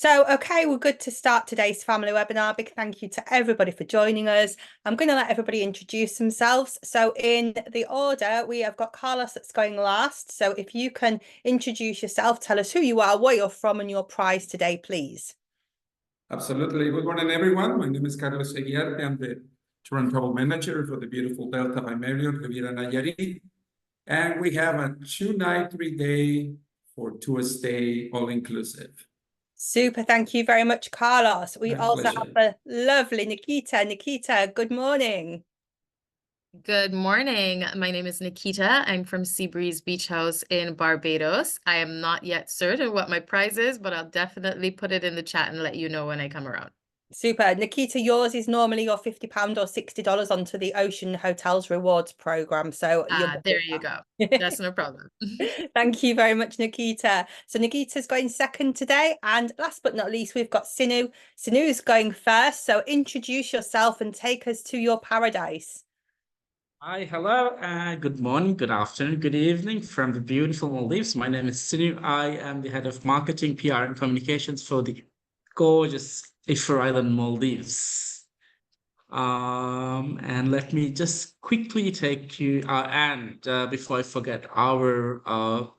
Okay, we're good to start today's family webinar. Big thank you to everybody for joining us. I'm going to let everybody introduce themselves. So in the order, we have got Carlos that's going last. So if you can introduce yourself, tell us who you are, where you're from, and your prize today, please. Absolutely. Good morning, everyone. My name is Carlos Eguiarte. I'm the tour and travel manager for the beautiful Delta by Marriott, Riviera, Nayarit. And we have a 2-night, 3-day for tour stay, all inclusive. Super. Thank you very much, Carlos. We My also pleasure. have the lovely Nikita. Nikita, good morning. Good morning. My name is Nikita. I'm from Seabreeze Beach House in Barbados. I am not yet certain what my prize is, but I'll definitely put it in the chat and let you know when I come around. Super. Nikita, yours is normally your £50 or $60 onto the Ocean Hotels Rewards Program. So there you go. That's no problem. Thank you very much, Nikita. So Nikita's going second today. And last but not least, we've got Sinu. Sinu's going first. So introduce yourself and take us to your paradise. Hi, hello, good morning, good afternoon, good evening from the beautiful Maldives. My name is Sinu. I am the head of marketing, PR, and communications for the gorgeous Ifuru Island, Maldives. And let me just quickly take you, before I forget, our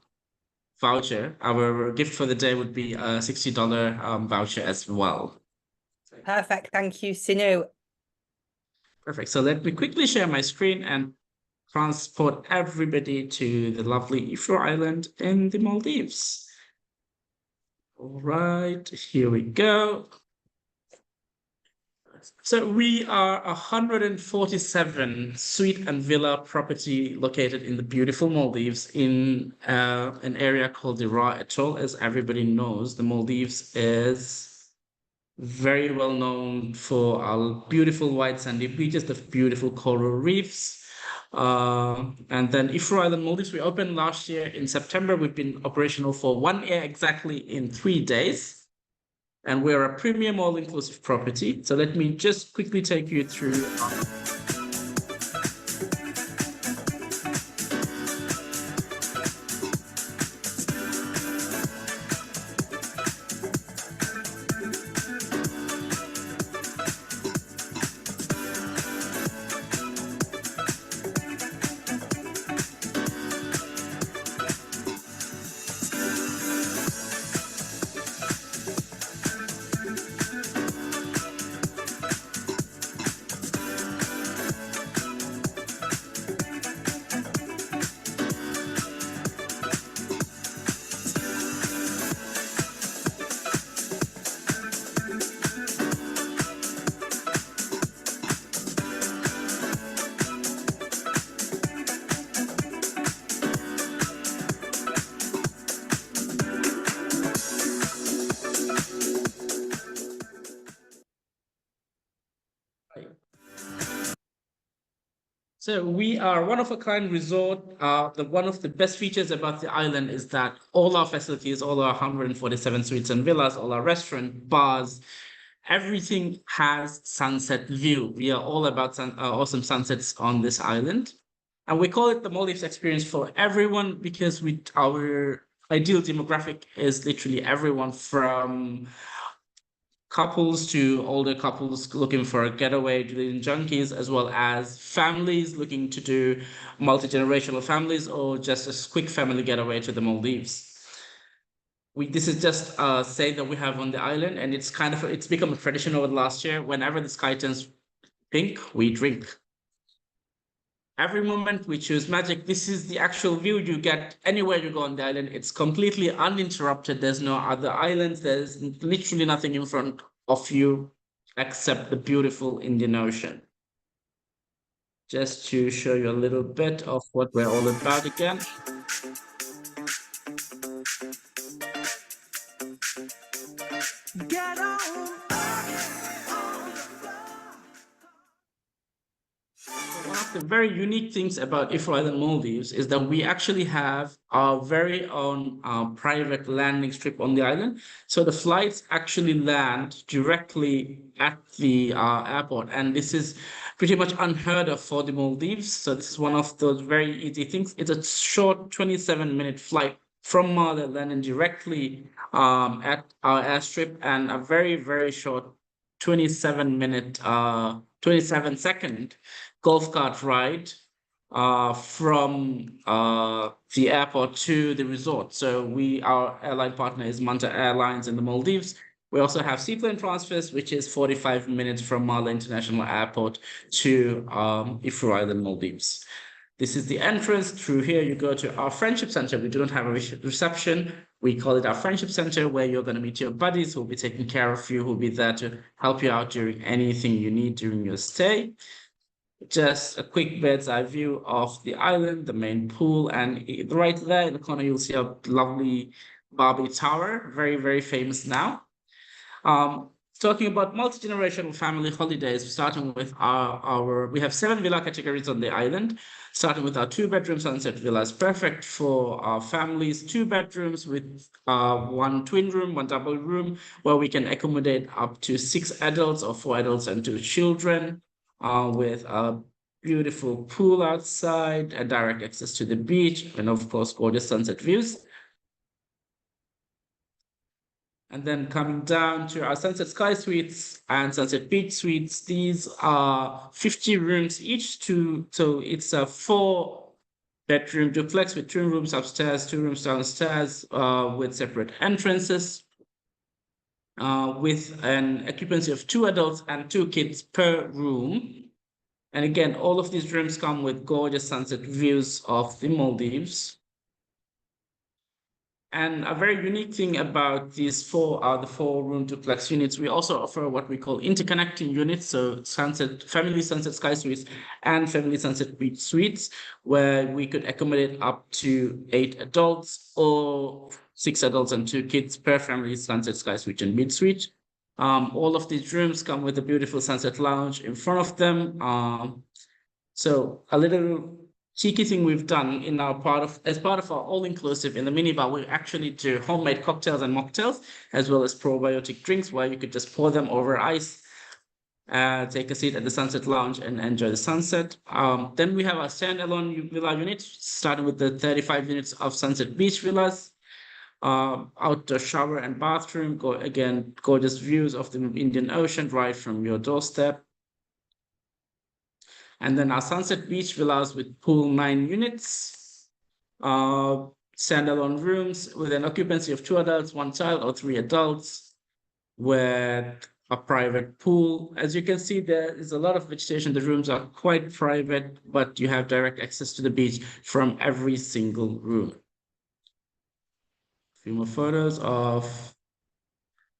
voucher, our gift for the day would be a $60 voucher as well. Perfect. Thank you, Sinu. Perfect. So let me quickly share my screen and transport everybody to the lovely Ifuru Island in the Maldives. All right, here we go. So we are 147 suite and villa property located in the beautiful Maldives in an area called the Ra Atoll. As everybody knows, the Maldives is very well known for our beautiful white sandy beaches, the beautiful coral reefs. And then Ifuru Island, Maldives, we opened last year in September. We've been operational for 1 year exactly in 3 days. And we're a premium all-inclusive property. So let me just quickly take you through. So we are one of a kind resort. One of the best features about the island is that all our facilities, all our 147 suites and villas, all our restaurant, bars, everything has sunset view. We are all about awesome sunsets on this island. And we call it the Maldives experience for everyone because our ideal demographic is literally everyone from couples to older couples looking for a getaway, doing junkies, as well as families looking to do multi-generational families or just a quick family getaway to the Maldives. This is just a say that we have on the island, and it's become a tradition over the last year. Whenever the sky turns pink, we drink. Every moment we choose magic. This is the actual view you get anywhere you go on the island. It's completely uninterrupted. There's no other islands. There's literally nothing in front of you except the beautiful Indian Ocean. Just to show you a little bit of what we're all about again. Get on. One of the very unique things about Ifuru Island, Maldives is that we actually have our very own private landing strip on the island. So the flights actually land directly at the airport. And this is pretty much unheard of for the Maldives. So this is one of those very easy things. It's a short 27-minute flight from Male, landing directly at our airstrip, and a very, very short 27-second golf cart ride from the airport to the resort. So our airline partner is Manta Airlines in the Maldives. We also have seaplane transfers, which is 45 minutes from Male International Airport to Ifuru Island, Maldives. This is the entrance. Through here, you go to our friendship center. We do not have a reception. We call it our friendship center, where you're going to meet your buddies who will be taking care of you, who will be there to help you out during anything you need during your stay. Just a quick bird's eye view of the island, the main pool, and right there in the corner, you'll see a lovely Barbie Tower, very, very famous now. Talking about multi-generational family holidays, starting with we have 7 villa categories on the island, starting with our 2-bedroom sunset villas, perfect for our families, 2 bedrooms with 1 twin room, 1 double room, where we can accommodate up to 6 adults or 4 adults and 2 children, with a beautiful pool outside, a direct access to the beach, and of course, gorgeous sunset views. And then coming down to our Sunset Sky Suites and Sunset Beach Suites, these are 50 rooms each, so it's a 4-bedroom duplex with 2 rooms upstairs, 2 rooms downstairs, with separate entrances, with an occupancy of 2 adults and 2 kids per room. And again, all of these rooms come with gorgeous sunset views of the Maldives. And a very unique thing about these 4 the 4-room duplex units, we also offer what we call interconnecting units. So family Sunset Sky Suites and family Sunset Beach Suites, where we could accommodate up to 8 adults or 6 adults and 2 kids per family Sunset Sky Suite and Beach Suite. All of these rooms come with a beautiful sunset lounge in front of them. So a little cheeky thing we've done as part of our all-inclusive in the minibar, we actually do homemade cocktails and mocktails, as well as probiotic drinks, where you could just pour them over ice, take a seat at the sunset lounge and enjoy the sunset. Then we have our standalone villa units, starting with the 35 units of Sunset Beach Villas. Outdoor shower and bathroom, again, gorgeous views of the Indian Ocean right from your doorstep. And then our Sunset Beach Villas with pool 9 units, standalone rooms with an occupancy of 2 adults, 1 child, or 3 adults, with a private pool. As you can see, there is a lot of vegetation. The rooms are quite private, but you have direct access to the beach from every single room. A few more photos of.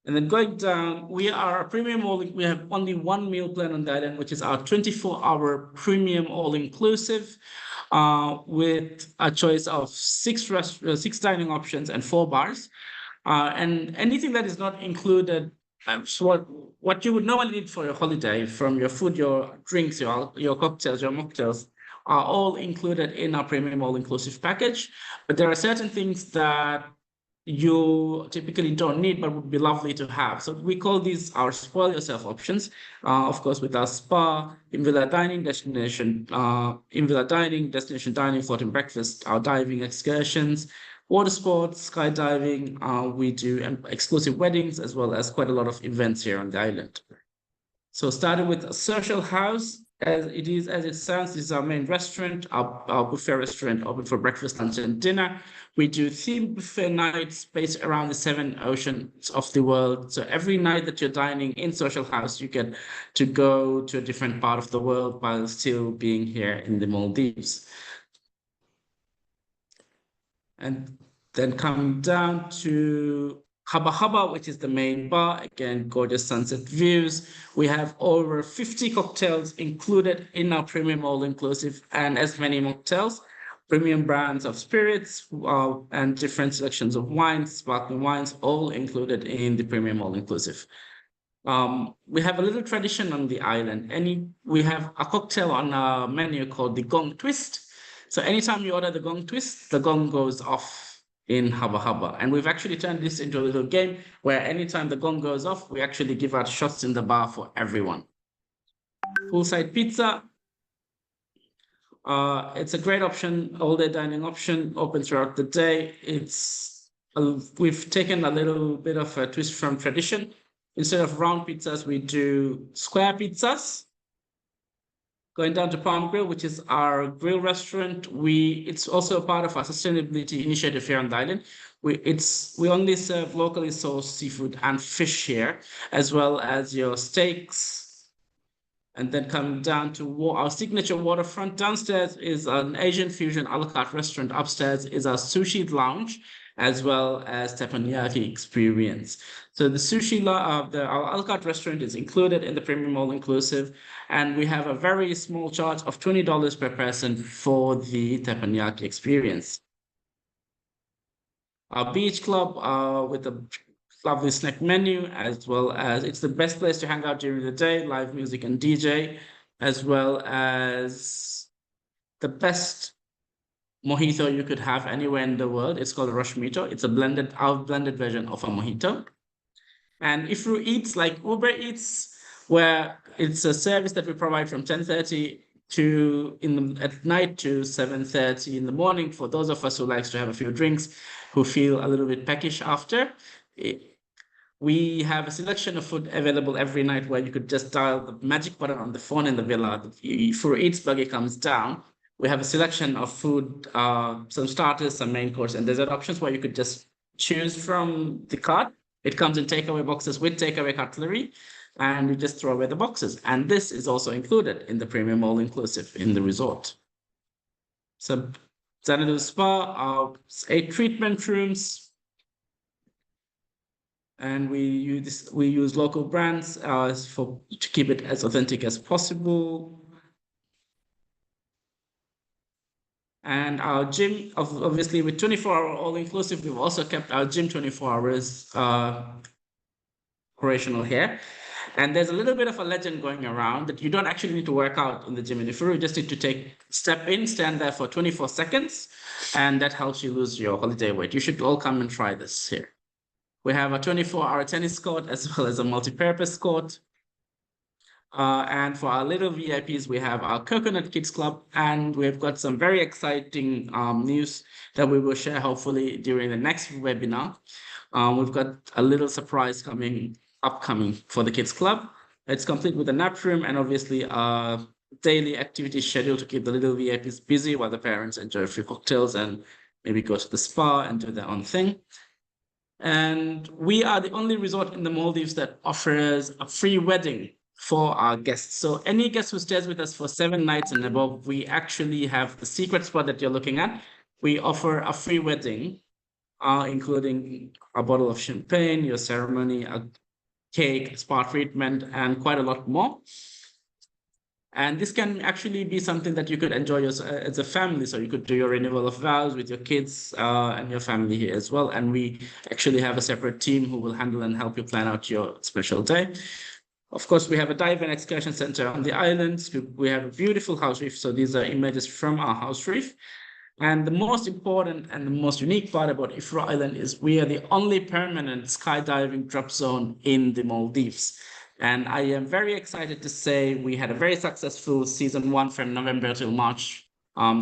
And then going down, we are a premium we have only 1 meal plan on the island, which is our 24-hour premium all-inclusive, with a choice of 6 dining options and 4 bars. And anything that is not included, so what you would normally need for your holiday, from your food, your drinks, your cocktails, your mocktails, are all included in our premium all-inclusive package. But there are certain things that you typically don't need, but would be lovely to have. So we call these our spoil yourself options. Of course, with our spa, in-villa dining, destination dining, floating breakfast, our diving excursions, water sports, skydiving. We do exclusive weddings, as well as quite a lot of events here on the island. So starting with a social house, as it sounds, this is our main restaurant, our buffet restaurant, open for breakfast, lunch, and dinner. We do themed buffet nights based around the 7 oceans of the world. So every night that you're dining in Social House, you get to go to a different part of the world while still being here in the Maldives. And then coming down to Hubba Hubba, which is the main bar, again, gorgeous sunset views. We have over 50 cocktails included in our premium all-inclusive, and as many mocktails, premium brands of spirits, and different selections of wines, sparkling wines, all included in the premium all-inclusive. We have a little tradition on the island. We have a cocktail on our menu called the Gong Twist. So anytime you order the Gong Twist, the gong goes off in Hubba Hubba. And we've actually turned this into a little game where anytime the gong goes off, we actually give out shots in the bar for everyone. Poolside pizza. It's a great option, all-day dining option, open throughout the day. We've taken a little bit of a twist from tradition. Instead of round pizzas, we do square pizzas. Going down to Palm Grill, which is our grill restaurant, it's also a part of our sustainability initiative here on the island. We only serve locally sourced seafood and fish here, as well as your steaks. And then coming down to our signature waterfront. Downstairs is an Asian fusion a la carte restaurant. Upstairs is our sushi lounge, as well as teppanyaki experience. So the our a la carte restaurant is included in the premium all inclusive, and we have a very small charge of $20 per person for the teppanyaki experience. Our beach club with a lovely snack menu, as well as it's the best place to hang out during the day, live music and DJ, as well as the best mojito you could have anywhere in the world. It's called a Rush Mojito. It's our blended version of a mojito. And Ifuru Eats, like Uber Eats, where it's a service that we provide from 10:30 at night to 7:30 in the morning for those of us who likes to have a few drinks, who feel a little bit peckish after. We have a selection of food available every night where you could just dial the magic button on the phone in the villa. The Ifuru Eats buggy comes down. We have a selection of food, some starters, some main course, and there's options where you could just choose from the cart. It comes in takeaway boxes with takeaway cutlery, and you just throw away the boxes. And this is also included in the premium all inclusive in the resort. So Xanadu Spa, 8 treatment rooms, and we use local brands to keep it as authentic as possible. And our gym, obviously with 24-hour all-inclusive, we've also kept our gym 24 hours operational here. And there's a little bit of a legend going around that you don't actually need to work out in the gym in Ifuru. You just need to stand there for 24 seconds, and that helps you lose your holiday weight. You should all come and try this here. We have a 24-hour tennis court as well as a multi-purpose court. And for our little VIPs, we have our Coconut Kids Club, and we've got some very exciting news that we will share hopefully during the next webinar. We've got a little surprise upcoming for the Kids Club. It's complete with a nap room and obviously a daily activity schedule to keep the little VIPs busy while the parents enjoy a few cocktails and maybe go to the spa and do their own thing. And we are the only resort in the Maldives that offers a free wedding for our guests. So any guest who stays with us for 7 nights and above, we actually have the secret spot that you're looking at. We offer a free wedding, including a bottle of champagne, your ceremony, a cake, spa treatment, and quite a lot more. And this can actually be something that you could enjoy as a family. So you could do your renewal of vows with your kids and your family here as well. And we actually have a separate team who will handle and help you plan out your special day. Of course, we have a dive and excursion center on the islands. We have a beautiful house reef. So these are images from our house reef. And the most important and the most unique part about Ifuru Island is we are the only permanent skydiving drop zone in the Maldives. And I am very excited to say we had a very successful season 1 from November till March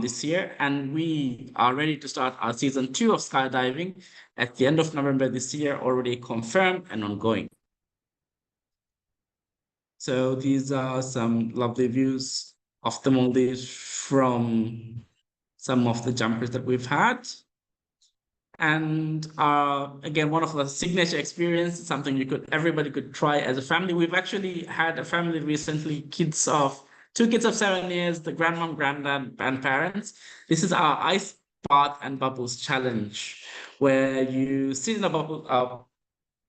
this year. And we are ready to start our season 2 of skydiving at the end of November this year, already confirmed and ongoing. So these are some lovely views of the Maldives from some of the jumpers that we've had. And again, one of the signature experience, something everybody could try as a family. We've actually had a family recently, two kids of 7 years, the grandmom, granddad, and parents. This is our ice bath and bubbles challenge, where you sit in a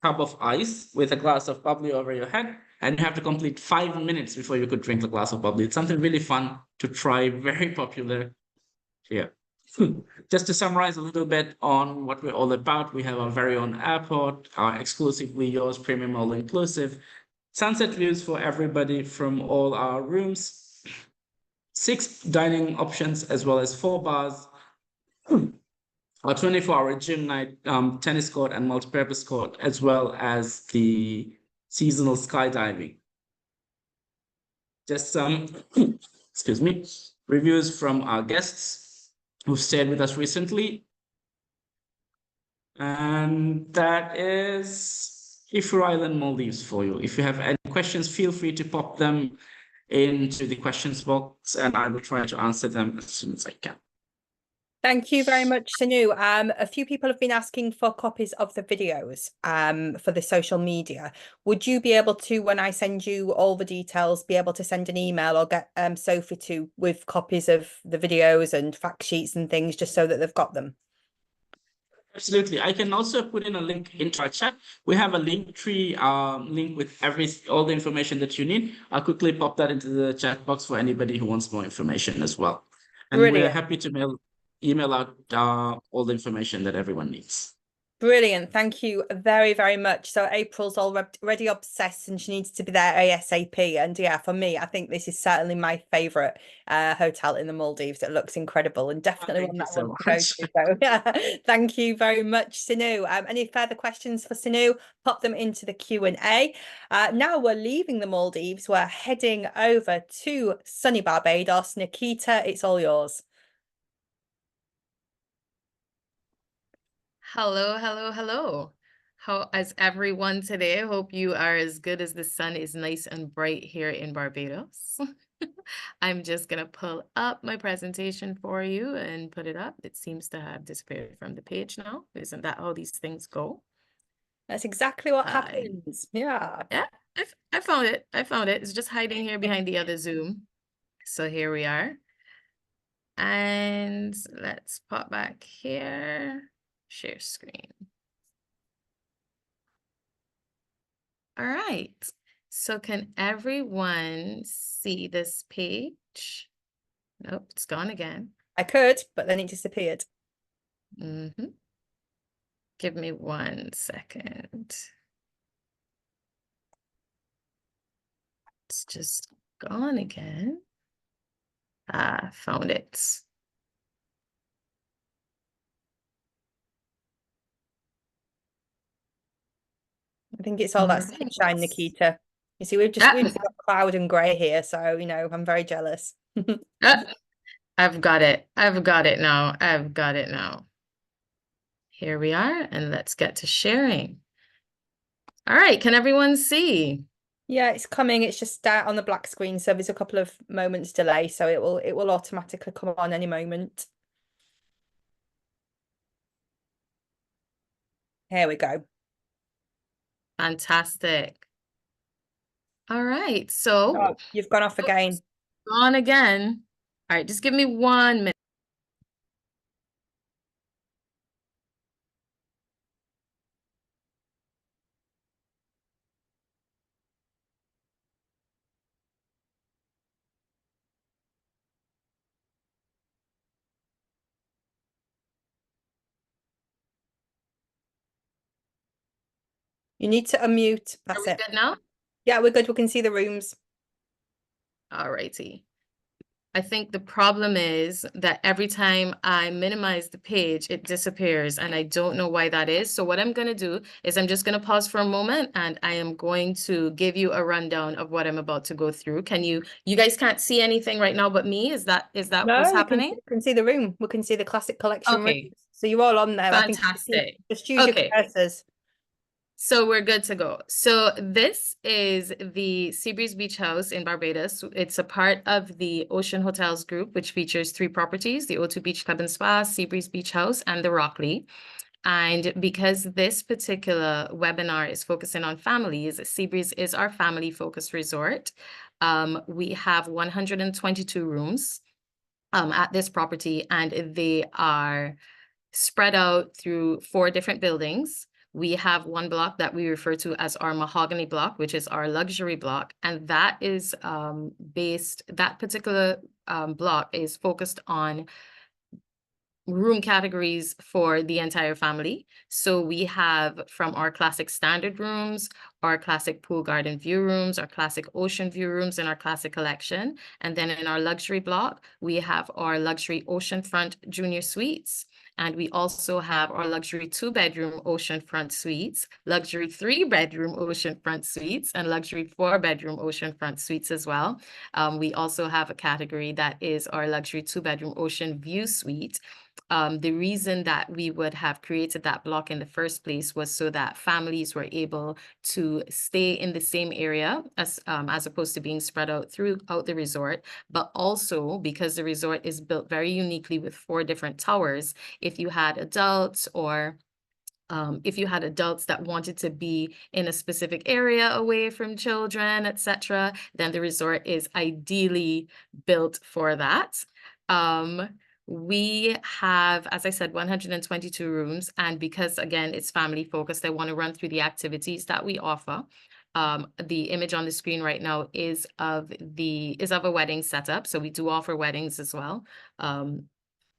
cup of ice with a glass of bubbly over your head, and you have to complete 5 minutes before you could drink the glass of bubbly. It's something really fun to try, very popular here. Just to summarize a little bit on what we're all about, we have our very own airport, our exclusively yours premium all inclusive, sunset views for everybody from all our rooms, 6 dining options as well as 4 bars, our 24-hour gym night, tennis court and multi-purpose court, as well as the seasonal skydiving. Just some, excuse me, reviews from our guests who've stayed with us recently. And that is Ifuru Island, Maldives for you. If you have any questions, feel free to pop them into the questions box and I will try to answer them as soon as I can. Thank you very much, Sanu. A few people have been asking for copies of the videos for the social media. Would you be able to, when I send you all the details, be able to send an email or get Sophie to with copies of the videos and fact sheets and things just so that they've got them? Absolutely. I can also put in a link into our chat. We have a link tree link with all the information that you need. I'll quickly pop that into the chat box for anybody who wants more information as well. And Brilliant. we're happy to email out all the information that everyone needs. Brilliant. Thank you very, very much. So April's already obsessed and she needs to be there ASAP. And yeah, for me, I think this is certainly my favorite hotel in the Maldives. It looks incredible and definitely one that I want to go to. So yeah, thank you very much, Sanu. Any further questions for Sanu? Pop them into the Q&A. Now we're leaving the Maldives. We're heading over to sunny Barbados. Nikita, it's all yours. Hello, hello, hello. How is everyone today? I hope you are as good as the sun is nice and bright here in Barbados. I'm just going to pull up my presentation for you and put it up. It seems to have disappeared from the page now. Isn't that how these things go? That's exactly what happens. Yeah. Yeah, I found it. I found it. It's just hiding here behind the other Zoom. So here we are. And let's pop back here. Share screen. All right. So can everyone see this page? Nope, it's gone again. I could, but then it disappeared. Give me 1 second. It's just gone again. Found it. I think it's all that sunshine, Nikita. You see, we've got cloud and grey here, so you know, I'm very jealous. I've got it. I've got it now. I've got it now. Here we are, and let's get to sharing. All right, can everyone see? Yeah, it's coming. It's just on the black screen, so there's a couple of moments delay, so it will automatically come on any moment. Here we go. Fantastic. All right, so oh, you've gone off again. Gone again. All right, just give me 1 minute. You need to unmute. That's it. Good now? Yeah, we're good. We can see the rooms. All righty. I think the problem is that every time I minimize the page, it disappears, and I don't know why that is. So what I'm going to do is I'm just going to pause for a moment, and I am going to give you a rundown of what I'm about to go through. Can you guys can't see anything right now but me? Is that no, what's happening? We can see the room. We can see the classic collection Okay. rooms. So you're all on there. Fantastic. I think just use your cursors. So we're good to go. So this is the Seabreeze Beach House in Barbados. It's a part of the Ocean Hotels group, which features 3 properties, the O2 Beach Club and Spa, Seabreeze Beach House, and the Rockley. And because this particular webinar is focusing on families, Seabreeze is our family-focused resort. We have 122 rooms at this property, and they are spread out through 4 different buildings. We have one block that we refer to as our mahogany block, which is our luxury block. And that is that particular block is focused on room categories for the entire family. So we have from our classic standard rooms, our classic pool garden view rooms, our classic ocean view rooms, and our classic collection. And then in our luxury block, we have our luxury oceanfront junior suites. And we also have our luxury 2-bedroom oceanfront suites, luxury 3-bedroom oceanfront suites, and luxury 4-bedroom oceanfront suites as well. We also have a category that is our luxury 2-bedroom ocean view suite. The reason that we would have created that block in the first place was so that families were able to stay in the same area as opposed to being spread out throughout the resort, but also because the resort is built very uniquely with 4 different towers. If you had adults or if you had adults that wanted to be in a specific area away from children, etc., then the resort is ideally built for that. We have, as I said, 122 rooms, and because again it's family focused, I want to run through the activities that we offer. The image on the screen right now is of a wedding setup, so we do offer weddings as well.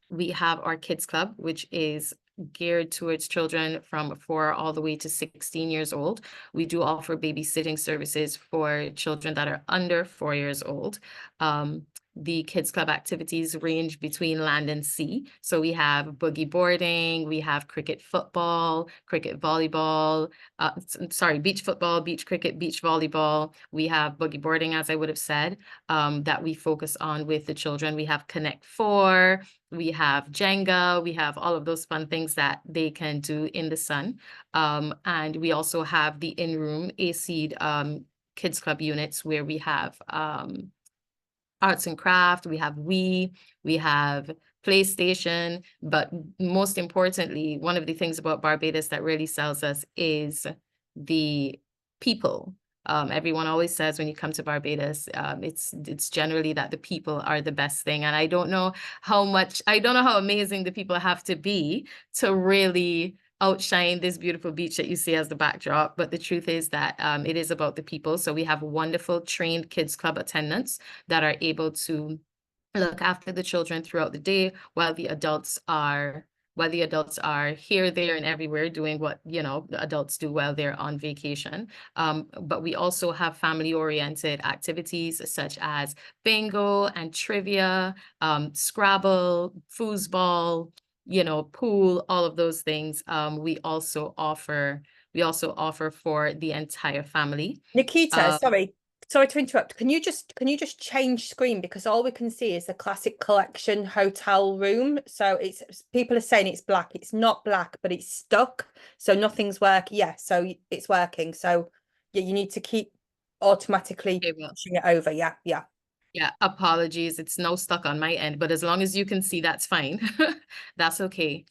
We have our kids club, which is geared towards children from 4 all the way to 16 years old. We do offer babysitting services for children that are under 4 years old. The kids club activities range between land and sea. So we have boogie boarding, we have cricket football, cricket volleyball, beach football, beach cricket, beach volleyball. We have boogie boarding, as I would have said, that we focus on with the children. We have Connect 4, we have Jenga, we have all of those fun things that they can do in the sun. And we also have the in-room AC'd kids club units where we have arts and craft, we have we have PlayStation, but most importantly, one of the things about Barbados that really sells us is the people. Everyone always says when you come to Barbados, it's generally that the people are the best thing. And I don't know how amazing the people have to be to really outshine this beautiful beach that you see as the backdrop. But the truth is that it is about the people. So we have wonderful trained kids club attendants that are able to look after the children throughout the day while the adults are here, there, and everywhere doing what, the adults do while they're on vacation. But we also have family-oriented activities such as bingo and trivia, Scrabble, foosball, pool, all of those things. We also offer for the entire family. Nikita, sorry to interrupt. Can you just change screen, because all we can see is the Classic Collection hotel room. So people are saying it's black. It's not black, but it's stuck. So nothing's working. Yeah, so it's working. So yeah, you need to keep automatically pushing it over. Yeah. Yeah, apologies. It's now stuck on my end, but as long as you can see, that's fine. That's okay.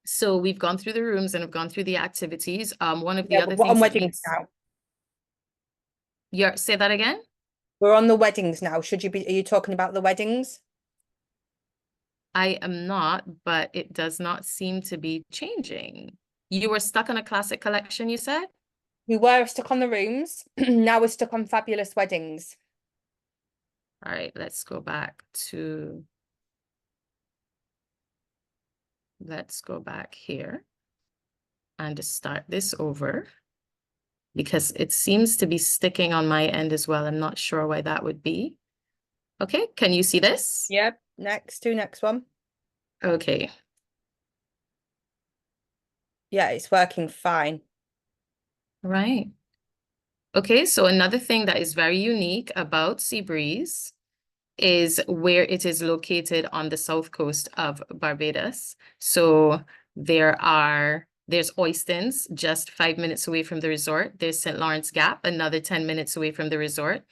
So we've gone through the rooms and have gone through the activities. One of the other things on weddings now. Say that again? We're on the weddings now. Are you talking about the weddings? I am not, but it does not seem to be changing. You were stuck on a Classic Collection, you said? We were stuck on the rooms. Now we're stuck on fabulous weddings. All right, let's go back here and start this over, because it seems to be sticking on my end as well. I'm not sure why that would be. Okay, can you see this? Yep, next one. Okay. Yeah, it's working fine. Right. Okay, so another thing that is very unique about Seabreeze is where it is located on the south coast of Barbados. So there's Oistins just 5 minutes away from the resort. There's St. Lawrence Gap, another 10 minutes away from the resort.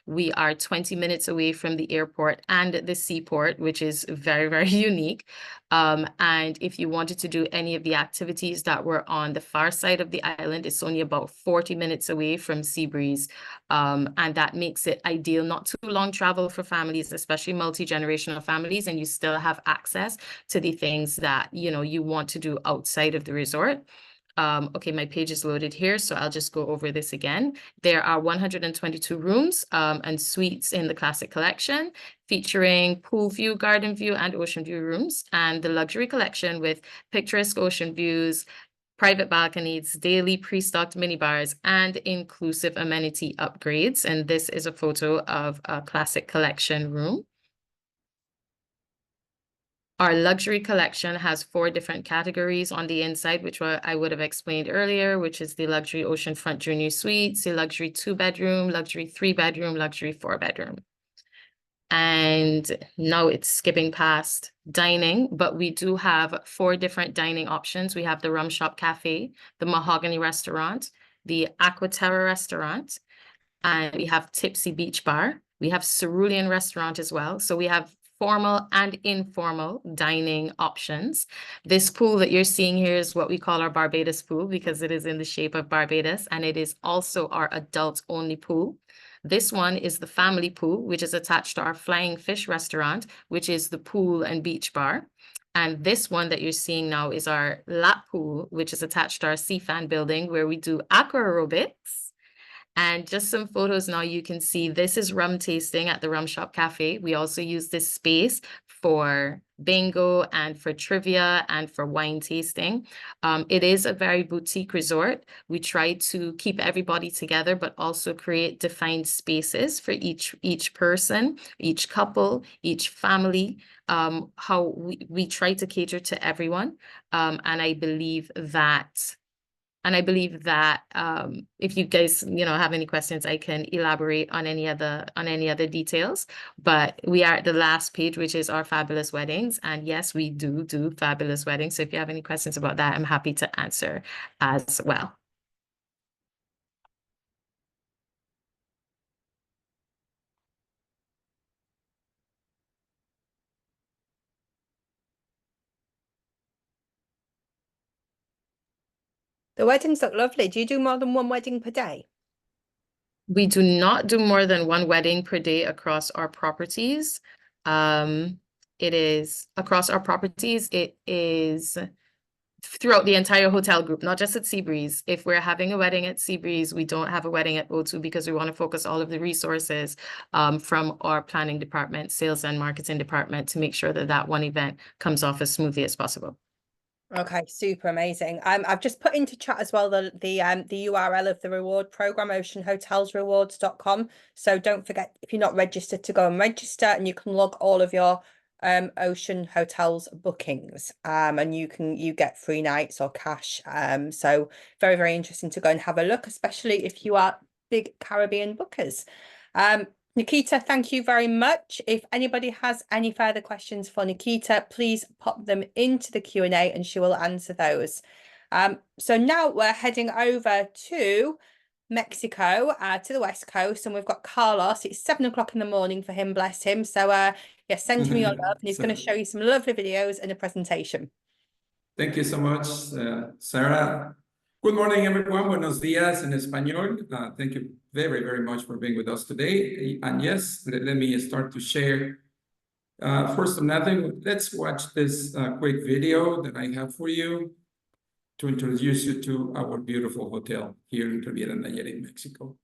We are 20 minutes away from the airport and the seaport, which is very, very unique. And if you wanted to do any of the activities that were on the far side of the island, it's only about 40 minutes away from Seabreeze. And that makes it ideal, not too long travel for families, especially multi-generational families, and you still have access to the things that, you want to do outside of the resort. Okay, my page is loaded here, so I'll just go over this again. There are 122 rooms and suites in the Classic Collection, featuring pool view, garden view, and ocean view rooms, and the Luxury Collection with picturesque ocean views, private balconies, daily pre-stocked minibars, and inclusive amenity upgrades. And this is a photo of a Classic Collection room. Our luxury collection has 4 different categories on the inside, which I would have explained earlier, which is the luxury oceanfront junior suites, the luxury 2-bedroom, luxury 3-bedroom, luxury 4-bedroom. And now it's skipping past dining, but we do have 4 different dining options. We have the Rum Shop Cafe, the Mahogany Restaurant, the Aquaterra Restaurant, and we have Tipsy Beach Bar. We have Cerulean Restaurant as well. So we have formal and informal dining options. This pool that you're seeing here is what we call our Barbados pool because it is in the shape of Barbados, and it is also our adult-only pool. This one is the family pool, which is attached to our Flying Fish restaurant, which is the pool and beach bar. And this one that you're seeing now is our lap pool, which is attached to our Sea Fan building, where we do aqua aerobics. And just some photos now, you can see this is rum tasting at the Rum Shop Cafe. We also use this space for bingo and for trivia and for wine tasting. It is a very boutique resort. We try to keep everybody together, but also create defined spaces for each person, each couple, each family, how we try to cater to everyone. And I believe that if you guys, have any questions, I can elaborate on any other details. But we are at the last page, which is our fabulous weddings. And yes, we do fabulous weddings. So if you have any questions about that, I'm happy to answer as well. The weddings look lovely. Do you do more than one wedding per day? We do not do more than 1 wedding per day across our properties. It is across our properties. It is throughout the entire hotel group, not just at Seabreeze. If we're having a wedding at Seabreeze, we don't have a wedding at O2 because we want to focus all of the resources from our planning department, sales and marketing department to make sure that that one event comes off as smoothly as possible. Okay, super amazing. I've just put into chat as well the URL of the reward program, oceanhotelsrewards.com. So don't forget, if you're not registered, to go and register, and you can log all of your Ocean Hotels bookings, and you get free nights or cash. So very, very interesting to go and have a look, especially if you are big Caribbean bookers. Nikita, thank you very much. If anybody has any further questions for Nikita, please pop them into the Q&A and she will answer those. So now we're heading over to Mexico, to the West Coast, and we've got Carlos. It's 7 o'clock in the morning for him, bless him. So yeah, send him your love, and he's going to show you some lovely videos and a presentation. Thank you so much, Sarah. Good morning, everyone. Buenos días en español. Thank you very, very much for being with us today. And yes, let me start to share. First of nothing, let's watch this quick video that I have for you to introduce you to our beautiful hotel here in Riviera, Nayarit, Mexico.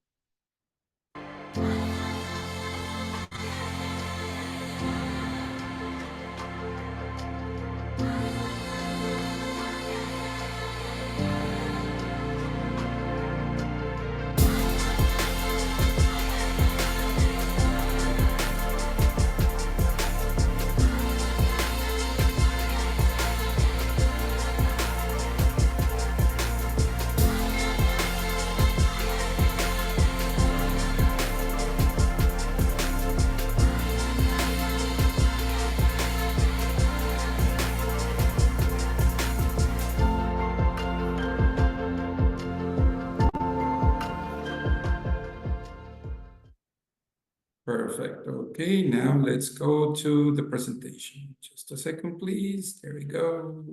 Perfect. Okay, now let's go to the presentation. Just a second, please. There we go.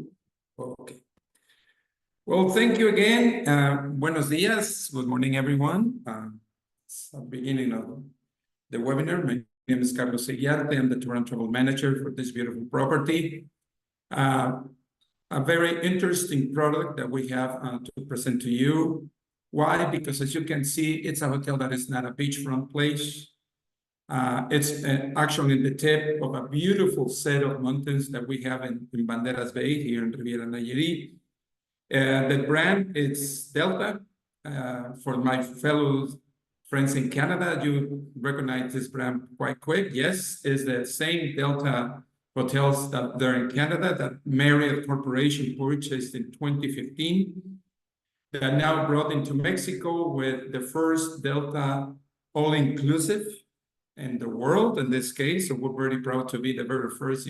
Okay. Well, thank you again. Buenos dias. Good morning, everyone. It's the beginning of the webinar. My name is Carlos Seguiarte. I'm the tour and travel manager for this beautiful property. A very interesting product that we have to present to you. Why? Because as you can see, it's a hotel that is not a beachfront place. It's actually in the tip of a beautiful set of mountains that we have in Banderas Bay here in Riviera Nayarit. The brand is Delta. For my fellow friends in Canada, you recognize this brand quite quick. Yes, it's the same Delta hotels that they're in Canada that Marriott Corporation purchased in 2015. That now brought into Mexico with the first Delta all-inclusive in the world in this case. So we're very proud to be the very first,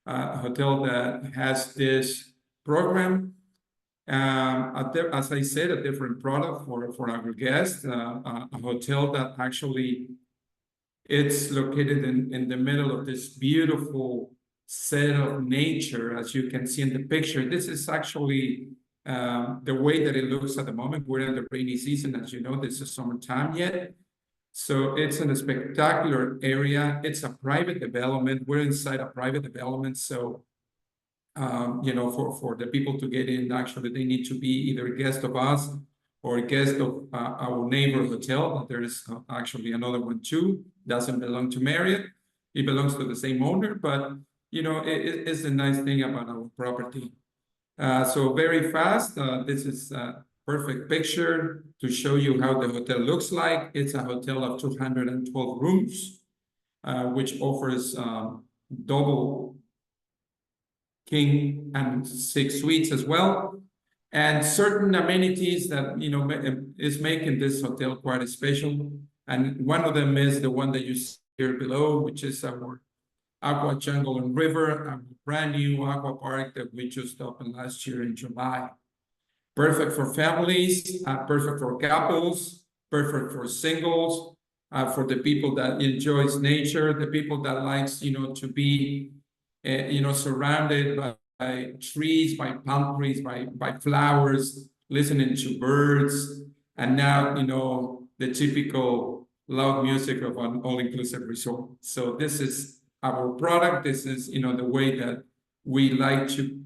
hotel that has this program. As I said, a different product for our guests, a hotel that actually it's located in the middle of this beautiful set of nature, as you can see in the picture. This is actually the way that it looks at the moment. We're in the rainy season, as you know, this is summertime yet. So it's in a spectacular area. It's a private development. We're inside a private development. So, for the people to get in, actually, they need to be either a guest of us or a guest of our neighbor hotel. There is actually another one too. Doesn't belong to Marriott. It belongs to the same owner, but, it's the nice thing about our property. So very fast, this is a perfect picture to show you how the hotel looks like. It's a hotel of 212 rooms, which offers double king and 6 suites as well. And certain amenities that, is making this hotel quite special. And one of them is the one that you see here below, which is our Aqua Jungle and River, a brand new aqua park that we just opened last year in July. Perfect for families, perfect for couples, perfect for singles, for the people that enjoys nature, the people that likes, to be, surrounded by trees, by palm trees, by flowers, listening to birds, and now, the typical loud music of an all-inclusive resort. So this is our product. This is, the way that we like to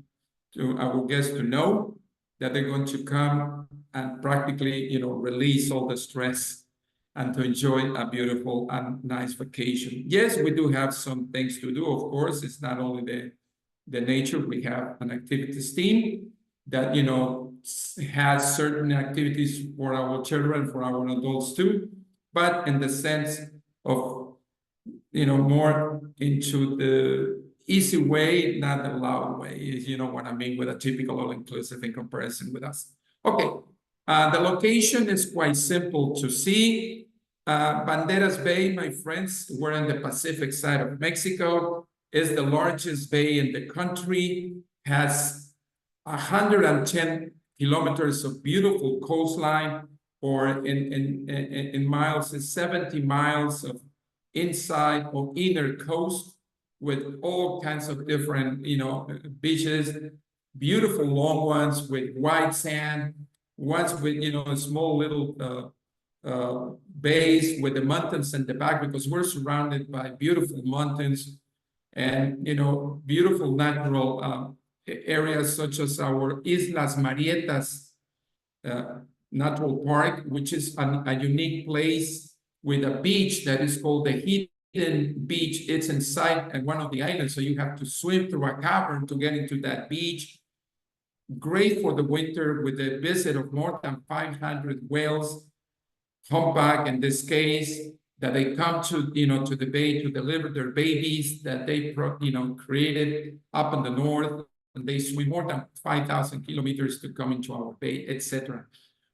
our guests to know that they're going to come and practically, release all the stress and to enjoy a beautiful and nice vacation. Yes, we do have some things to do. Of course, it's not only the nature. We have an activities team that, has certain activities for our children, for our adults too, but in the sense of, more into the easy way, not the loud way, you know what I mean, with a typical all-inclusive in comparison with us. Okay, the location is quite simple to see. Banderas Bay, my friends, we're in the Pacific side of Mexico, is the largest bay in the country, has 110 kilometers of beautiful coastline, or in miles, is 70 miles of inside or inner coast with all kinds of different, beaches, beautiful long ones with white sand, ones with, small little bays with the mountains in the back, because we're surrounded by beautiful mountains and, beautiful natural areas such as our Islas Marietas Natural Park, which is a unique place with a beach that is called the Hidden Beach. It's inside one of the islands, so you have to swim through a cavern to get into that beach. Great for the winter with the visit of more than 500 whales, humpback in this case, that they come to, to the bay to deliver their babies that they, created up in the north, and they swim more than 5,000 kilometers to come into our bay, etc.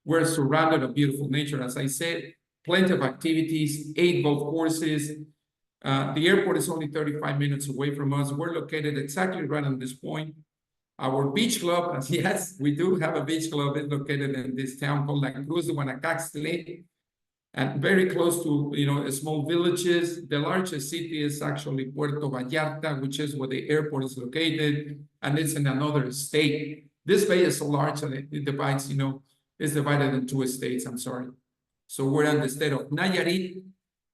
We're surrounded by beautiful nature, as I said, plenty of activities, 8 golf courses. The airport is only 35 minutes away from us. We're located exactly right on this point. Our beach club, yes, we do have a beach club. It's located in this town called La Cruz de Guanacaste, and very close to, small villages. The largest city is actually Puerto Vallarta, which is where the airport is located, and it's in another state. This bay is so large that it divides, it's divided in 2 states, I'm sorry. So we're in the state of Nayarit,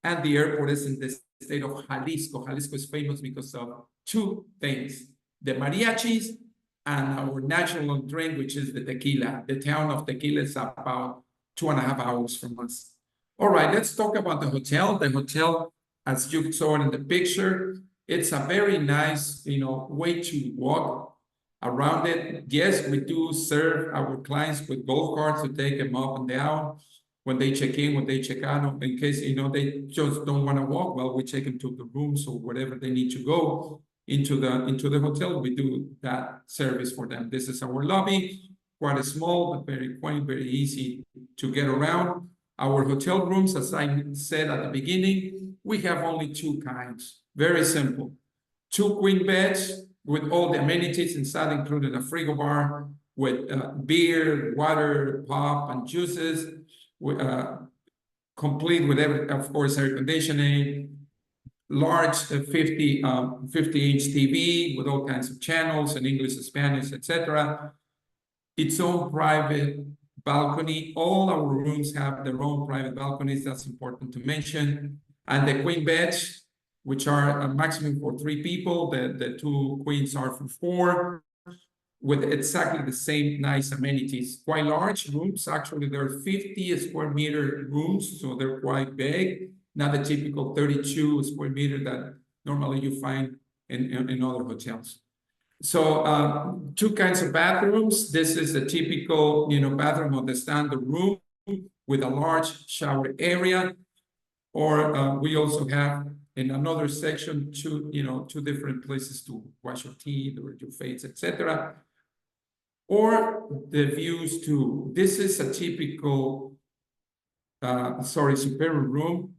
and the airport is in the state of Jalisco. Jalisco is famous because of 2 things: the mariachis and our national drink, which is the tequila. The town of Tequila is about 2.5 hours from us. All right, let's talk about the hotel. The hotel, as you saw in the picture, it's a very nice, way to walk around it. Yes, we do serve our clients with golf carts to take them up and down when they check in, when they check out, in case, they just don't want to walk. Well, we take them to the rooms or whatever they need to go. into the hotel, we do that service for them. This is our lobby, quite small, but very quaint, very easy to get around. Our hotel rooms, as I said at the beginning, we have only two kinds. Very simple. 2 queen beds with all the amenities inside, including a frigo bar with beer, water, pop, and juices, complete with of course, air conditioning, large 50-inch TV with all kinds of channels in English, Spanish, etc. Its own private balcony. All our rooms have their own private balconies. That's important to mention. And the queen beds, which are a maximum for 3 people. The 2 queens are for 4, with exactly the same nice amenities. Quite large rooms. Actually, there are 50 square meter rooms, so they're quite big. Not the typical 32 square meter that normally you find in other hotels. So 2 kinds of bathrooms. This is a typical, bathroom of the standard room with a large shower area. Or we also have in another section 2 different places to wash your teeth or your face, etc. Or the views too. This is a typical, superior room.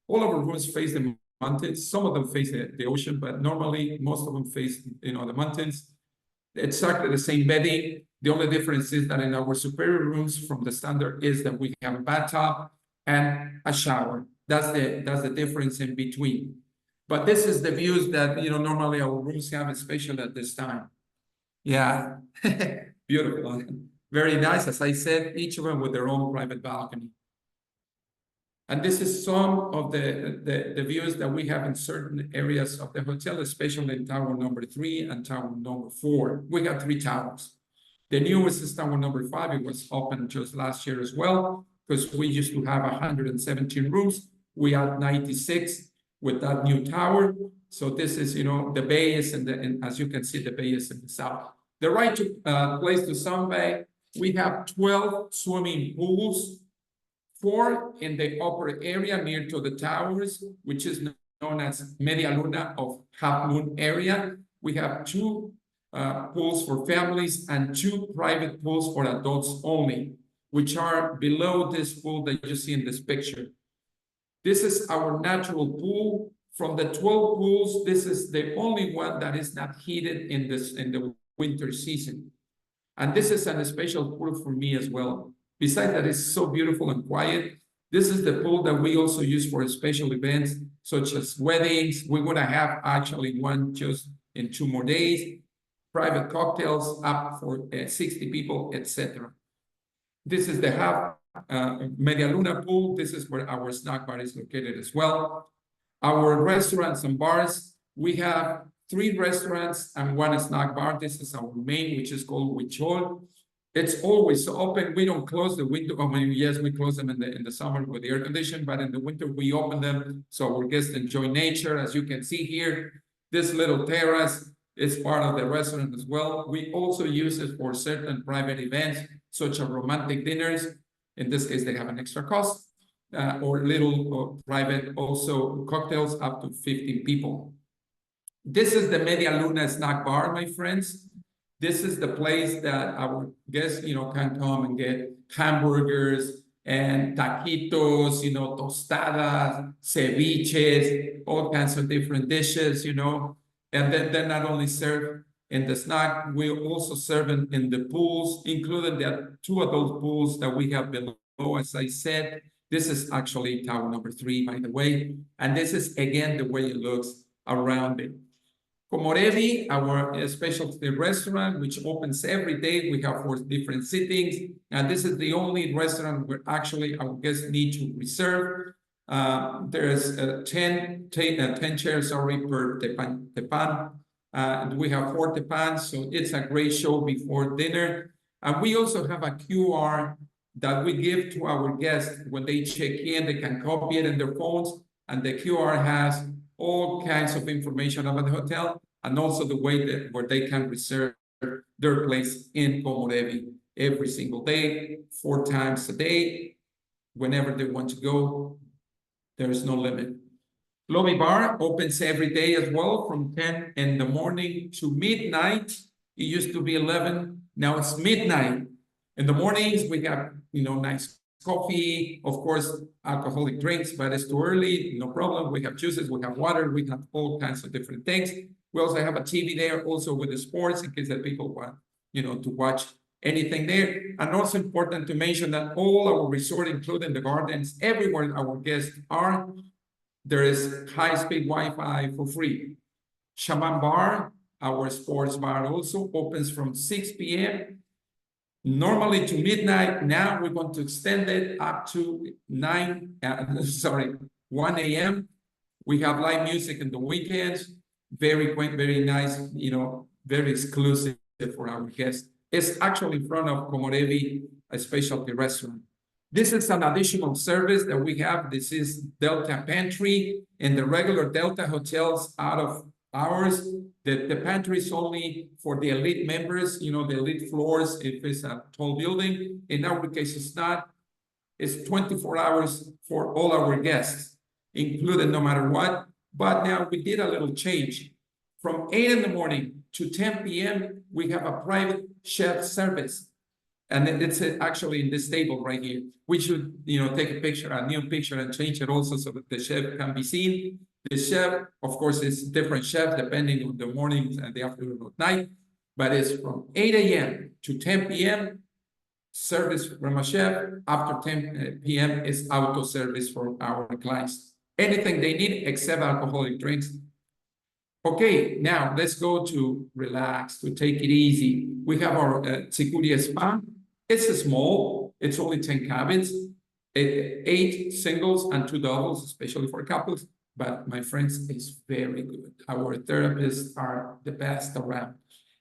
All of our rooms face the mountains. Some of them face the ocean, but normally most of them face, the mountains. Exactly the same bedding. The only difference is that in our superior rooms from the standard is that we have a bathtub and a shower. That's the difference in between. But this is the views that, normally our rooms have, especially at this time. Yeah, beautiful. Very nice. As I said, each of them with their own private balcony. And this is some of the views that we have in certain areas of the hotel, especially in tower number 3 and tower number 4. We have 3 towers. The newest is tower number 5. It was opened just last year as well, because we used to have 117 rooms. We have 96 with that new tower. So this is, the bay is and as you can see, the bay is in the south. The right place to sunbathe, we have 12 swimming pools, 4 in the upper area near to the towers, which is known as Media Luna of half moon area. We have 2 pools for families and 2 private pools for adults only, which are below this pool that you see in this picture. This is our natural pool. From the 12 pools, this is the only one that is not heated in the winter season. And this is a special pool for me as well. Besides that, it's so beautiful and quiet. This is the pool that we also use for special events, such as weddings. We're going to have actually one just in 2 more days. Private cocktails up for 60 people, etc. This is the half Media Luna pool. This is where our snack bar is located as well. Our restaurants and bars, we have 3 restaurants and 1 snack bar. This is our main, which is called Huichol. It's always open. We don't close the window. I mean, yes, we close them in the summer with the air conditioning, but in the winter we open them so our guests enjoy nature. As you can see here, this little terrace is part of the restaurant as well. We also use it for certain private events, such as romantic dinners. In this case, they have an extra cost, or little private also cocktails up to 15 people. This is the Media Luna snack bar, my friends. This is the place that our guests, can come and get hamburgers and taquitos, tostadas, ceviches, all kinds of different dishes, and then they're not only served in the snack, we also serve in the pools, including the 2 adult pools that we have below. As I said, this is actually tower number 3, by the way, and this is again the way it looks around it. Komorebi, our specialty restaurant, which opens every day. We have 4 different sittings, and this is the only restaurant where actually our guests need to reserve. There's 10 chairs per tepan. And we have 4 tepans, so it's a great show before dinner. And we also have a QR that we give to our guests when they check in. They can copy it in their phones, and the QR has all kinds of information about the hotel and also the way where they can reserve their place in Komorebi every single day, 4 times a day, whenever they want to go. There is no limit. Lobby bar opens every day as well from 10 in the morning to midnight. It used to be 11, now it's midnight. In the mornings, we have, nice coffee, of course, alcoholic drinks, but it's too early, no problem. We have juices, we have water, we have all kinds of different things. We also have a TV there also with the sports in case that people want, to watch anything there. And also important to mention that all our resort, including the gardens, everywhere our guests are, there is high-speed Wi-Fi for free. Shaman Bar, our sports bar, also opens from 6 p.m. normally to midnight. Now we're going to extend it up to 1 a.m. We have live music in the weekends. Very quaint, very nice, very exclusive for our guests. It's actually in front of Komorebi, a specialty restaurant. This is an additional service that we have. This is Delta Pantry. In the regular Delta hotels out of ours, the pantry is only for the elite members, the elite floors, if it's a tall building. In our case, it's not. It's 24 hours for all our guests, included no matter what. But now we did a little change. From 8 in the morning to 10 p.m., we have a private chef service. And then it's actually in this table right here. We should, take a picture, a new picture, and change it also so that the chef can be seen. The chef, of course, is different chef depending on the mornings and the afternoon or night, but it's from 8 a.m. to 10 p.m. service from a chef. After 10 p.m. is auto service for our clients. Anything they need except alcoholic drinks. Okay, now let's go to relax, to take it easy. We have our Tsikuria Spa. It's small, it's only 10 cabins, 8 singles and 2 doubles, especially for couples. But my friends, it's very good. Our therapists are the best around.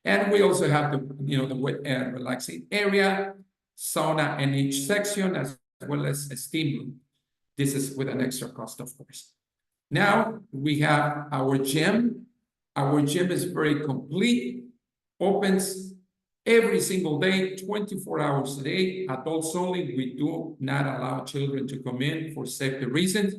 And we also have the wet and relaxing area, sauna in each section, as well as a steam room. This is with an extra cost, of course. Now we have our gym. Our gym is very complete, opens every single day, 24 hours a day, adults only. We do not allow children to come in for safety reasons.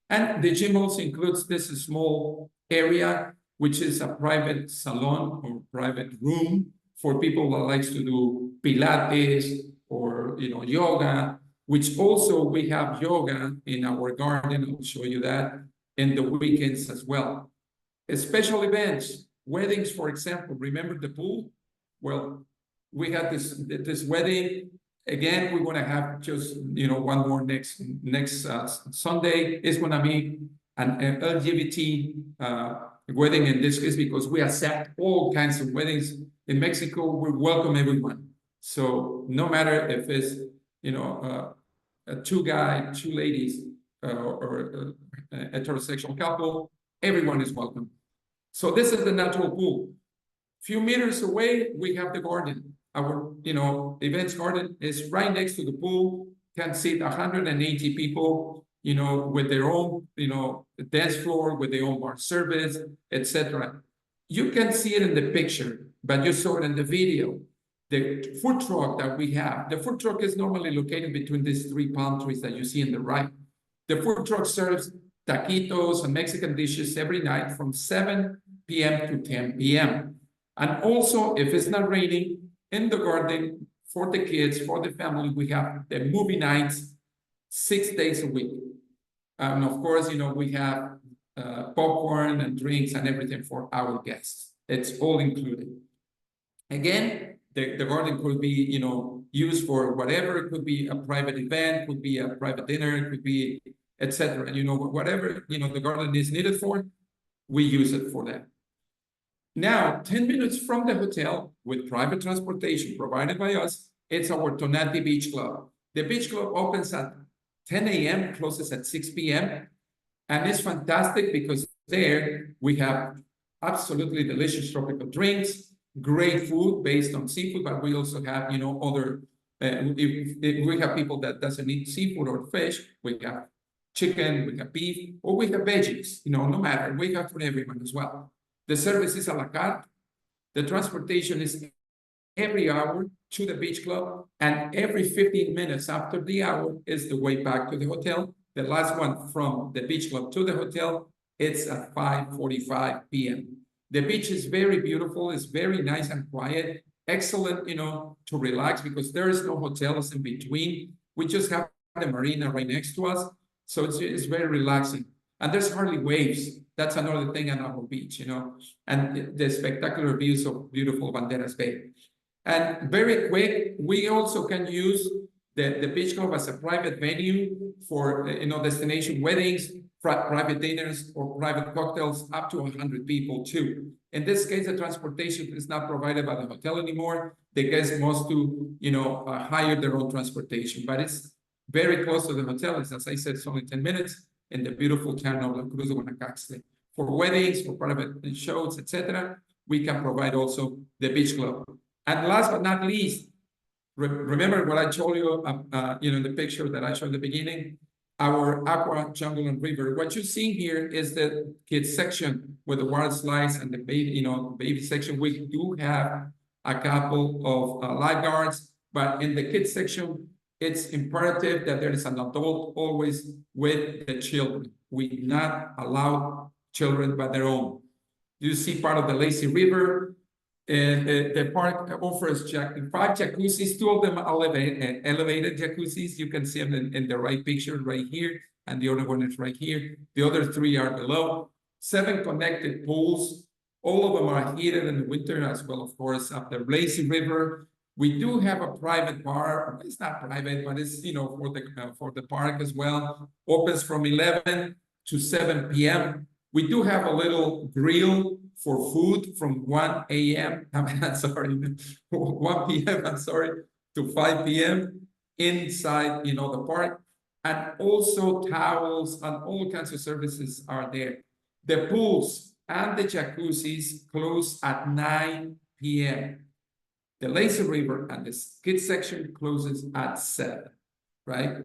And the gym also includes this small area, which is a private salon or private room for people that likes to do Pilates or, yoga, which also we have yoga in our garden. I'll show you that in the weekends as well. Special events, weddings, for example. Remember the pool? Well, we had this wedding. Again, we're going to have just, one more next Sunday. It's going to be an LGBT wedding in this case because we accept all kinds of weddings. In Mexico, we welcome everyone. So no matter if it's, two guys, two ladies, or a heterosexual couple, everyone is welcome. So this is the natural pool. Few meters away, we have the garden. Our, events garden is right next to the pool. Can seat 180 people, with their own, dance floor, with their own bar service, etc. You can see it in the picture, but you saw it in the video. The food truck that we have, the food truck is normally located between these 3 palm trees that you see in the right. The food truck serves taquitos and Mexican dishes every night from 7 p.m. to 10 p.m. And also, if it's not raining, in the garden, for the kids, for the family, we have the movie nights 6 days a week. And of course, we have popcorn and drinks and everything for our guests. It's all included. Again, the garden could be, used for whatever. It could be a private event, could be a private dinner, it could be, etc. Whatever, the garden is needed for, we use it for that. Now, 10 minutes from the hotel with private transportation provided by us, it's our Tonati Beach Club. The beach club opens at 10 a.m., closes at 6 p.m. And it's fantastic because there we have absolutely delicious tropical drinks, great food based on seafood, but we also have, other, if we have people that doesn't eat seafood or fish, we have chicken, we have beef, or we have veggies, no matter, we have for everyone as well. The service is a la carte. The transportation is every hour to the beach club, and every 15 minutes after the hour is the way back to the hotel. The last one from the beach club to the hotel it's at 5:45 p.m. The beach is very beautiful. It's very nice and quiet. Excellent, to relax because there is no hotels in between. We just have the marina right next to us. So it's very relaxing. And there's hardly waves. That's another thing on our beach, and the spectacular views of beautiful Banderas Bay. And very quick, we also can use the beach club as a private venue for, destination weddings, private dinners, or private cocktails up to 100 people too. In this case, the transportation is not provided by the hotel anymore. The guests must to, hire their own transportation, but it's very close to the hotel. As I said, it's only 10 minutes in the beautiful town of La Cruz de Guanacaste. For weddings, for private shows, etc., we can provide also the beach club. And last but not least, remember what I told you, in the picture that I showed at the beginning, our aqua, jungle, and river. What you see here is the kids section with the water slides and the baby, baby section. We do have a couple of lifeguards, but in the kids section, it's imperative that there is an adult always with the children. We do not allow children by their own. You see part of the lazy river. The park offers 5 jacuzzis, 2 of them are elevated jacuzzis. You can see them in the right picture right here, and the other one is right here. The other 3 are below. 7 connected pools. All of them are heated in the winter as well, of course, up the lazy river. We do have a private bar. It's not private, but it's, for the park as well. Opens from 11 to 7 p.m. We do have a little grill for food from 1 a.m. 1 p.m. To 5 p.m. inside, the park. And also towels and all kinds of services are there. The pools and the jacuzzis close at 9 p.m. The lazy river and the kids section closes at 7, right?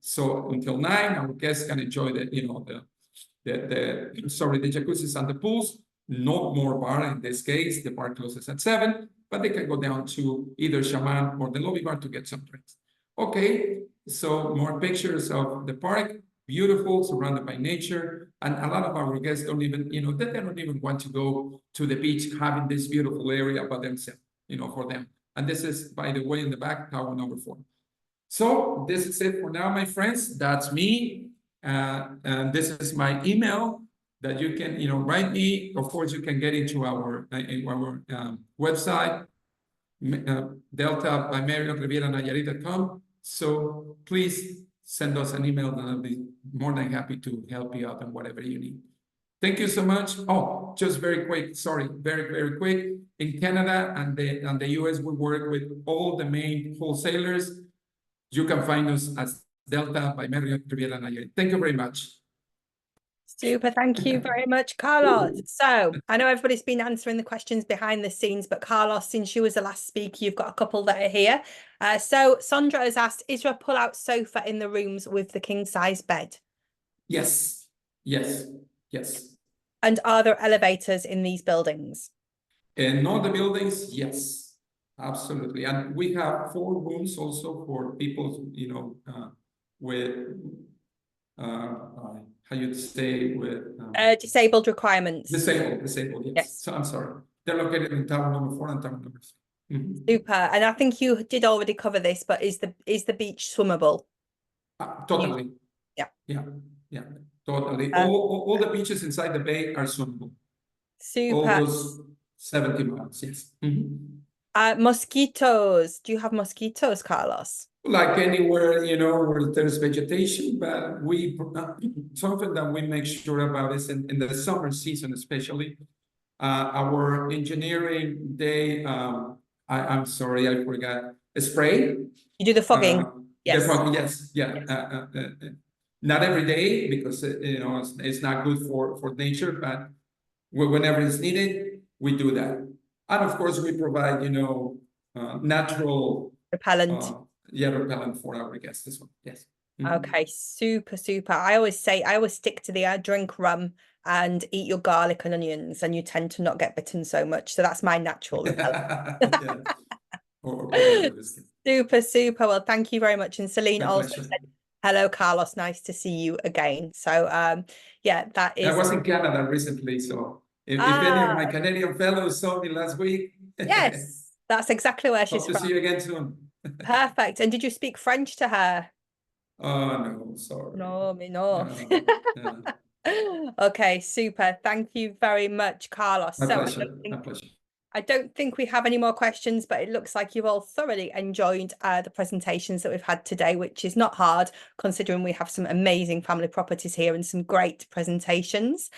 So until 9, our guests can enjoy the jacuzzis and the pools. No more bar in this case. The bar closes at 7, but they can go down to either Shaman or the lobby bar to get some drinks. Okay, so more pictures of the park. Beautiful, surrounded by nature, and a lot of our guests don't even, they don't even want to go to the beach, having this beautiful area by themselves, for them. And this is, by the way, in the back, tower number 4. So this is it for now, my friends. That's me. And this is my email that you can, write me. Of course, you can get into our website, Delta by Marriott, Riviera, Nayarit.com. So please send us an email, and I'll be more than happy to help you out in whatever you need. Thank you so much. Oh, just very quick, sorry, very, very quick. In Canada and the US, we work with all the main wholesalers. You can find us as Delta by Marriott, Riviera, Nayarit. Thank you very much. Super, thank you very much, Carlos. So I know everybody's been answering the questions behind the scenes, but Carlos, since you was the last speaker, you've got a couple that are here. So Sandra has asked, is there a pull-out sofa in the rooms with the king-size bed? Yes, yes, yes. And are there elevators in these buildings? In all the buildings, yes, absolutely. And we have 4 rooms also for people, with how you'd say with disabled requirements. Disabled, yes. So I'm sorry. They're located in tower number 4 and tower number 3. Super. And I think you did already cover this, but is the beach swimmable? Totally. Yeah. Totally. All the beaches inside the bay are swimmable. Super. All those 70 miles, yes. Mosquitoes. Do you have mosquitoes, Carlos? Like anywhere, where there's vegetation, but something that we make sure about is in the summer season, especially, our engineering day, I'm sorry, I forgot, spray. You do the fogging? Yes. The fogging, yes, yeah. Not every day, because, it's not good for nature, but whenever it's needed, we do that. And of course, we provide, natural repellent. Repellent for our guests as well. Yes. Okay, super. I always stick to the drink rum and eat your garlic and onions, and you tend to not get bitten so much. So that's my natural repellent. Super. Well, thank you very much. And Celine also said Hello, Carlos. Nice to see you again. So, yeah, that I is. was in Canada recently, so if any of my Canadian fellows saw me last week, Yes, that's exactly where she's hope to from. see you again soon. Perfect. And did you speak French to her? Oh, no, sorry. No, me no. No. Okay, super. Thank you very much, Carlos. My So pleasure. My pleasure. I don't think we have any more questions, but it looks like you've all thoroughly enjoyed the presentations that we've had today, which is not hard considering we have some amazing family properties here and some great presentations.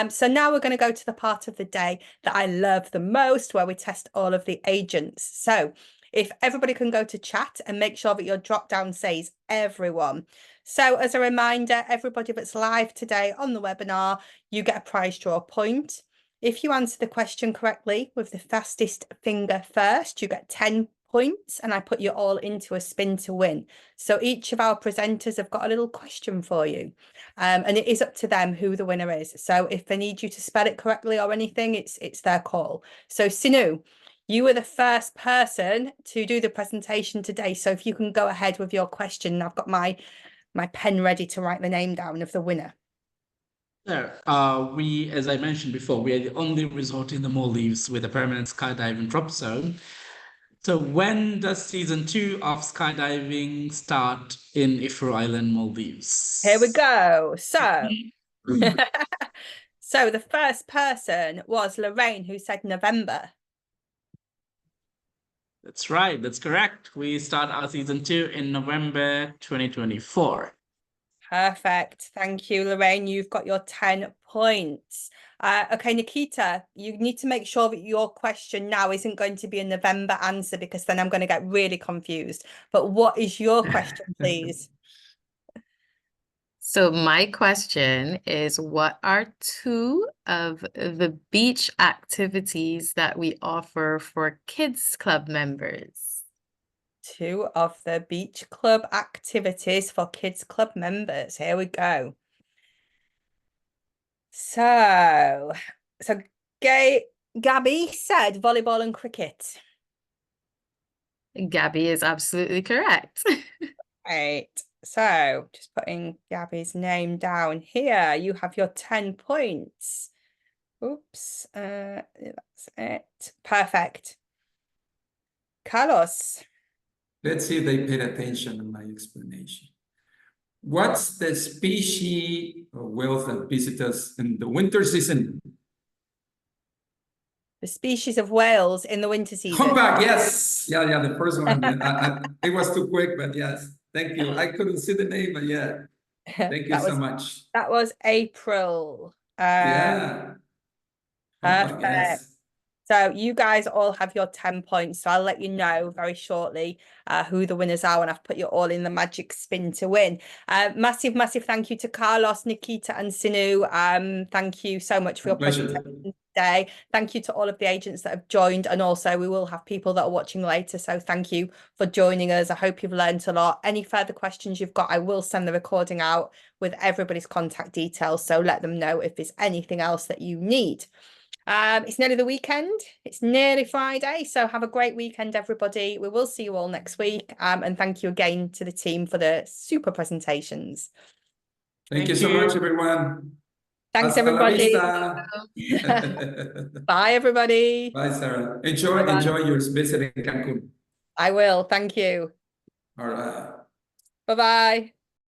So now we're going to go to the part of the day that I love the most, where we test all of the agents. So if everybody can go to chat and make sure that your drop down says everyone. So as a reminder, everybody that's live today on the webinar, you get a prize draw point. If you answer the question correctly with the fastest finger first, you get 10 points, and I put you all into a spin to win. So each of our presenters have got a little question for you, and it is up to them who the winner is. So if they need you to spell it correctly or anything, it's their call. So Sinu, you were the first person to do the presentation today. So if you can go ahead with your question, I've got my pen ready to write the name down of the winner. We, as I mentioned before, we are the only resort in the Maldives with a permanent skydiving drop zone. So when does season 2 of skydiving start in Ifuru Island, Maldives? Here we go. So, so the first person was Lorraine, who said November. That's right. That's correct. We start our season 2 in November 2024. Perfect. Thank you, Lorraine. You've got your 10 points. Okay, Nikita, you need to make sure that your question now isn't going to be a November answer, because then I'm going to get really confused. But what is your question, please? So my question is, what are 2 of the beach activities that we offer for kids club members? 2 of the beach club activities for kids club members. Here we go. So Gabby said volleyball and cricket. Gabby is absolutely correct. Right. So just putting Gabby's name down here. You have your 10 points. Oops. That's it. Perfect. Carlos. Let's see if they paid attention to my explanation. What's the species of whales that visit us in the winter season? The species of whales in the winter season. Humpback, yes. Yeah, the first one. It was too quick, but yes. Thank you. I couldn't see the name, but yeah. Thank you so much. That was April. Yeah. Perfect. Yes. So you guys all have your 10 points. So I'll let you know very shortly who the winners are when I've put you all in the magic spin to win. Massive thank you to Carlos, Nikita and Sinu. Thank you so much for your presentation today. Thank you to all of the agents that have joined. And also we will have people that are watching later. So thank you for joining us. I hope you've learned a lot. Any further questions you've got, I will send the recording out with everybody's contact details. So let them know if there's anything else that you need. It's nearly the weekend. It's nearly Friday. So have a great weekend, everybody. We will see you all next week. And thank you again to the team for the super presentations. Thank you so much, everyone. Thanks, Hasta everybody. Bye, everybody. Bye, Sarah. Enjoy your visit in Cancun. I will. Thank you. All right. Bye-bye.